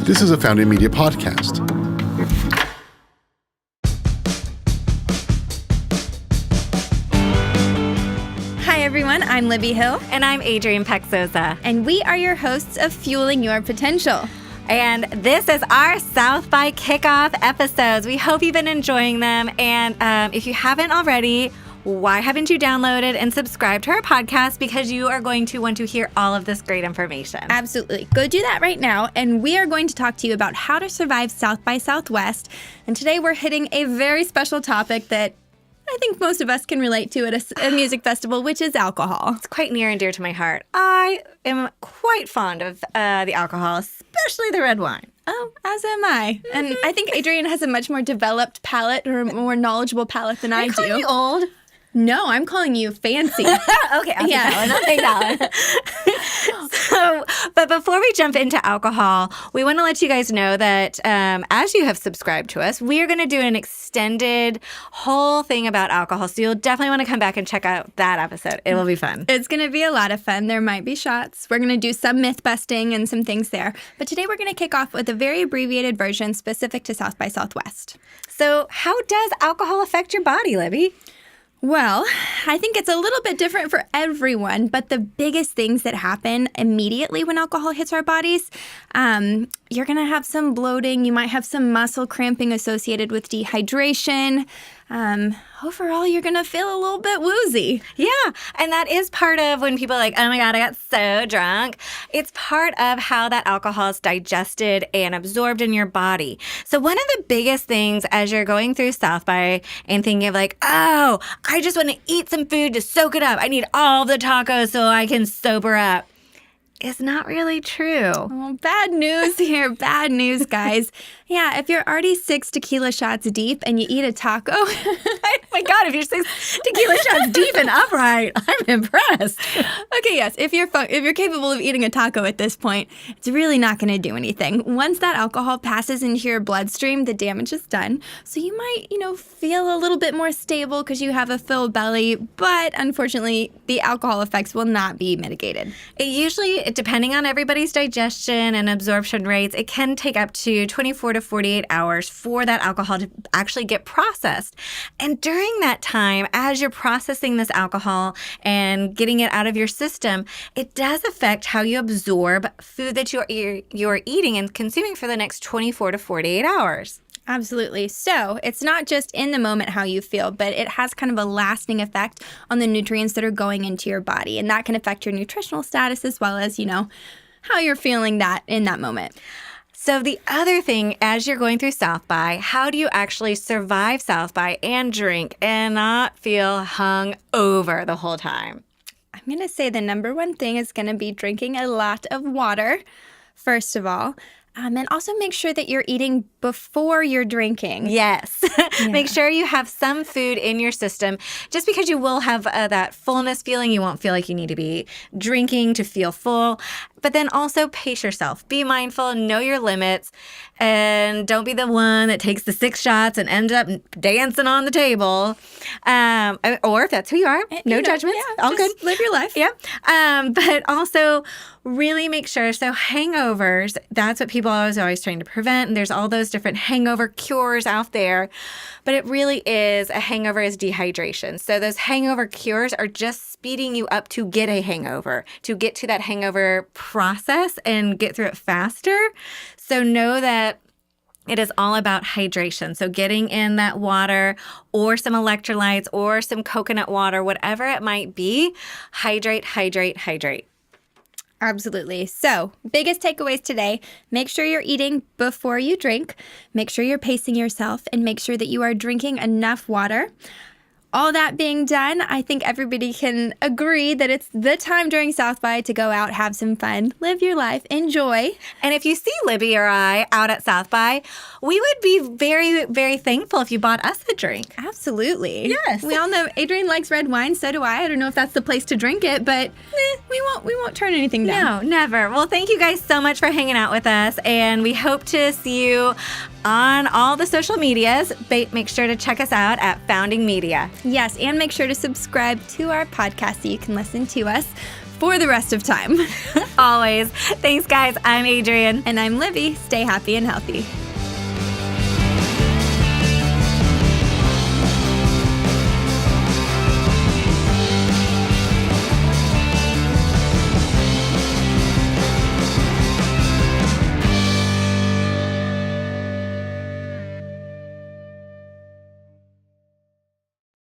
This is a Founding Media podcast. Hi everyone, I'm Libby Hill. And I'm Adrien Paczosa. And we are your hosts of Fueling Your Potential. And this is our South by kickoff episodes. We hope you've been enjoying them. And if you haven't already, why haven't you downloaded and subscribed to our podcast? Because you are going to want to hear all of this great information. Absolutely. Go do that right now. And we are going to talk to you about how to survive South by Southwest. And today we're hitting a very special topic that I think most of us can relate to at a music festival, which is alcohol. It's quite near and dear to my heart. I am quite fond of the alcohol, especially the red wine. Oh, as am I. And I think Adrien has a much more developed palate or a more knowledgeable palate than I do. Are you old? No, I'm calling you fancy. Okay, I'll take that one. But before we jump into alcohol, we want to let you guys know that as you have subscribed to us, we are going to do an extended whole thing about alcohol. So you'll definitely want to come back and check out that episode. It will be fun. It's going to be a lot of fun. There might be shots. We're going to do some myth busting and some things there. But today we're going to kick off with a very abbreviated version specific to South by Southwest. So how does alcohol affect your body, Libby? Well, I think it's a little bit different for everyone, but the biggest things that happen immediately when alcohol hits our bodies, you're going to have some bloating. You might have some muscle cramping associated with dehydration. Overall, you're going to feel a little bit woozy. Yeah, and that is part of when people are like, oh my God, I got so drunk. It's part of how that alcohol is digested and absorbed in your body. So one of the biggest things as you're going through South by and thinking of like, oh, I just want to eat some food to soak it up. I need all the tacos so I can sober up. Is not really true. Oh, bad news here. Bad news, guys. Yeah, if you're already 6 tequila shots deep and you eat a taco. Oh my God, if you're 6 tequila shots deep and upright, I'm impressed. Okay, yes, if you're capable of eating a taco at this point, it's really not going to do anything. Once that alcohol passes into your bloodstream, the damage is done. So you might, feel a little bit more stable because you have a filled belly, but unfortunately, the alcohol effects will not be mitigated. Depending on everybody's digestion and absorption rates, it can take up to 24 to 48 hours for that alcohol to actually get processed. And during that time, as you're processing this alcohol and getting it out of your system, it does affect how you absorb food that you're eating and consuming for the next 24 to 48 hours. Absolutely. So it's not just in the moment how you feel, but it has kind of a lasting effect on the nutrients that are going into your body. And that can affect your nutritional status as well as, how you're feeling that in that moment. So the other thing, as you're going through South by, how do you actually survive South by and drink and not feel hung over the whole time? I'm going to say the number one thing is going to be drinking a lot of water, first of all. And also make sure that you're eating before you're drinking. Yes. Yeah. Make sure you have some food in your system. Just because you will have that fullness feeling, you won't feel like you need to be drinking to feel full. But then also pace yourself. Be mindful, know your limits, and don't be the one that takes the 6 shots and ends up dancing on the table. Or if that's who you are, no judgments. Yeah, all good. Live your life. Yeah. But also really make sure. So hangovers, that's what people are always trying to prevent. And there's all those different hangover cures out there. But it really is, a hangover is dehydration. So those hangover cures are just speeding you up to get a hangover, to get to that hangover process and get through it faster. So know that it is all about hydration. So getting in that water or some electrolytes or some coconut water, whatever it might be, hydrate, hydrate, hydrate. Absolutely. So, biggest takeaways today, make sure you're eating before you drink, make sure you're pacing yourself, and make sure that you are drinking enough water. All that being done, I think everybody can agree that it's the time during South by to go out, have some fun, live your life, enjoy. And if you see Libby or I out at South by, we would be very, very thankful if you bought us a drink. Absolutely. Yes. We all know Adrien likes red wine, so do I. I don't know if that's the place to drink it, but we won't turn anything down. No, never. Well, thank you guys so much for hanging out with us, and we hope to see you on all the social medias. Make sure to check us out at Founding Media. Yes, and make sure to subscribe to our podcast so you can listen to us for the rest of time. Always. Thanks, guys. I'm Adrien. And I'm Libby. Stay happy and healthy.